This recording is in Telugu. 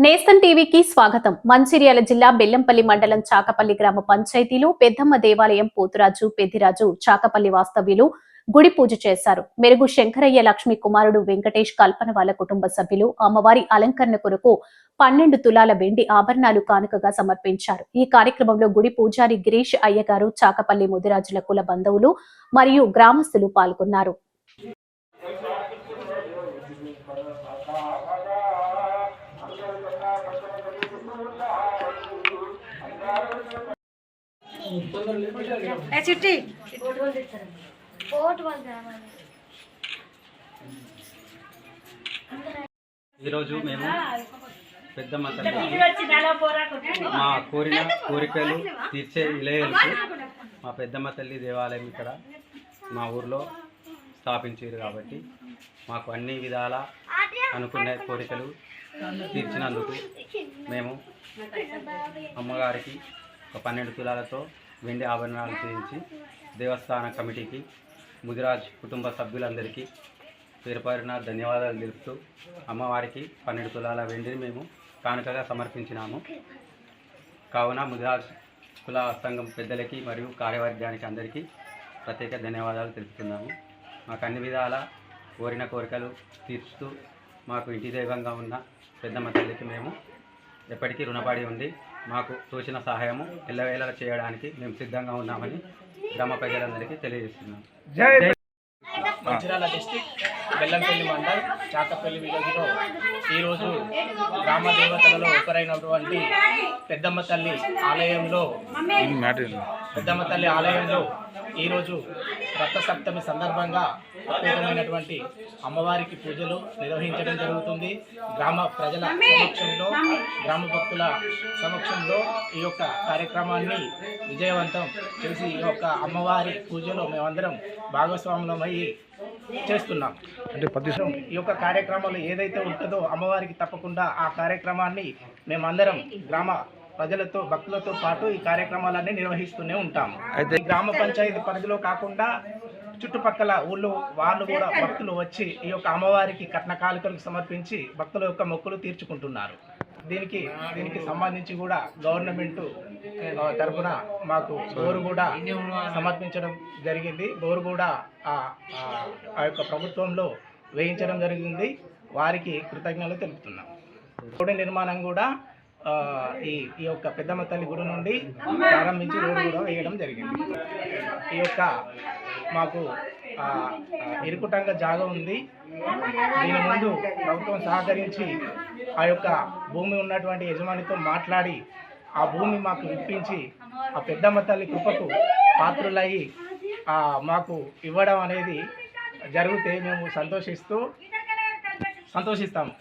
నేస్తం టీవీకి స్వాగతం. మంచిర్యాల జిల్లా బెల్లంపల్లి మండలం చాకపల్లి గ్రామ పంచాయతీలో పెద్దమ్మ దేవాలయం పోతురాజు పెద్దిరాజు చాకపల్లి వాస్తవ్యులు గుడి పూజ చేశారు. మెరుగు శంకరయ్య లక్ష్మి కుమారుడు వెంకటేష్ కల్పన వాళ్ళ కుటుంబ సభ్యులు అమ్మవారి అలంకరణ కొరకు 12 తులాల వెండి ఆభరణాలు కానుకగా సమర్పించారు. ఈ కార్యక్రమంలో గుడి పూజారి గిరీష్ అయ్యగారు, చాకపల్లి ముదిరాజుల కుల బంధువులు మరియు గ్రామస్తులు పాల్గొన్నారు. ఈరోజు మేము పెద్దమ్మ తల్లికి మా కోరికలు తీర్చే నిలయాలకు మా పెద్దమ్మ తల్లి దేవాలయం ఇక్కడ మా ఊర్లో స్థాపించారు కాబట్టి మాకు అన్ని విధాల అనుకునే కోరికలు తీర్చినందుకు మేము అమ్మగారికి ఒక 12 తులాలతో వెండి ఆభరణాలు చేయించి దేవస్థాన కమిటీకి ముదిరాజ్ కుటుంబ సభ్యులందరికీ పేరుపేరున ధన్యవాదాలు తెలుపుతూ అమ్మవారికి 12 తులాల వెండిని మేము కానుకగా సమర్పించినాము. కావున ముదిరాజ్ కుల సంఘం పెద్దలకి మరియు కార్యవర్గానికి అందరికీ ప్రత్యేక ధన్యవాదాలు తెలుపుతున్నాము. మాకు అన్ని విధాల కోరిన కోరికలు తీర్చుతూ మాకు ఇంటి దైవంగా ఉన్న పెద్దమ్మ తల్లికి మేము ఎప్పటికీ రుణపడి ఉండి మాకు తోచిన సహాయము ఎల్లవేళలా చేయడానికి మేము సిద్ధంగా ఉన్నామని గ్రామ ప్రజలందరికీ తెలియజేస్తున్నాము. మంచిర్యాల డిస్ట్రిక్ట్ బెల్లంపల్లి మండల్ చాకపల్లి విలేజ్లో ఈరోజు గ్రామ దేవతలలో ఒకరైనటువంటి పెద్దమ్మ తల్లి ఆలయంలో ఈరోజు రథ సప్తమి సందర్భంగా ప్రత్యేకమైనటువంటి అమ్మవారికి పూజలు నిర్వహించడం జరుగుతుంది. గ్రామ ప్రజల సమక్షంలో, గ్రామ భక్తుల సమక్షంలో ఈ యొక్క కార్యక్రమాన్ని విజయవంతం చేసి ఈ యొక్క అమ్మవారి పూజలో మేమందరం భాగస్వాములమయ్యి చేస్తున్నాం. ఈ యొక్క కార్యక్రమాలు ఏదైతే ఉంటుందో అమ్మవారికి తప్పకుండా ఆ కార్యక్రమాన్ని మేమందరం గ్రామ ప్రజలతో భక్తులతో పాటు ఈ కార్యక్రమాలన్నీ నిర్వహిస్తూనే ఉంటాము. అయితే గ్రామ పంచాయతీ పరిధిలో కాకుండా చుట్టుపక్కల ఊళ్ళో వాళ్ళు కూడా భక్తులు వచ్చి ఈ యొక్క అమ్మవారికి కట్న కానుకలకు సమర్పించి భక్తుల యొక్క మొక్కులు తీర్చుకుంటున్నారు. దీనికి సంబంధించి కూడా గవర్నమెంట్ తరఫున మాకు బోరు కూడా సమర్పించడం జరిగింది. బోరు కూడా ఆ యొక్క ప్రభుత్వంలో వేయించడం జరిగింది. వారికి కృతజ్ఞతలు తెలుపుతున్నాం. రోడ్డు నిర్మాణం కూడా ఈ యొక్క పెద్దమ్మ తల్లి గుడి నుండి ప్రారంభించి రోడ్డు కూడా వేయడం జరిగింది. ఈ యొక్క మాకు ఇరుకుటంగా జాగా ఉంది. దీని ముందు ప్రభుత్వం సహకరించి ఆ యొక్క భూమి ఉన్నటువంటి యజమానితో మాట్లాడి ఆ భూమి మాకు ఇప్పించి ఆ పెద్దమ్మ తల్లి కృపకు పాత్రులయ్యి మాకు ఇవ్వడం అనేది జరిగితే మేము సంతోషిస్తాము.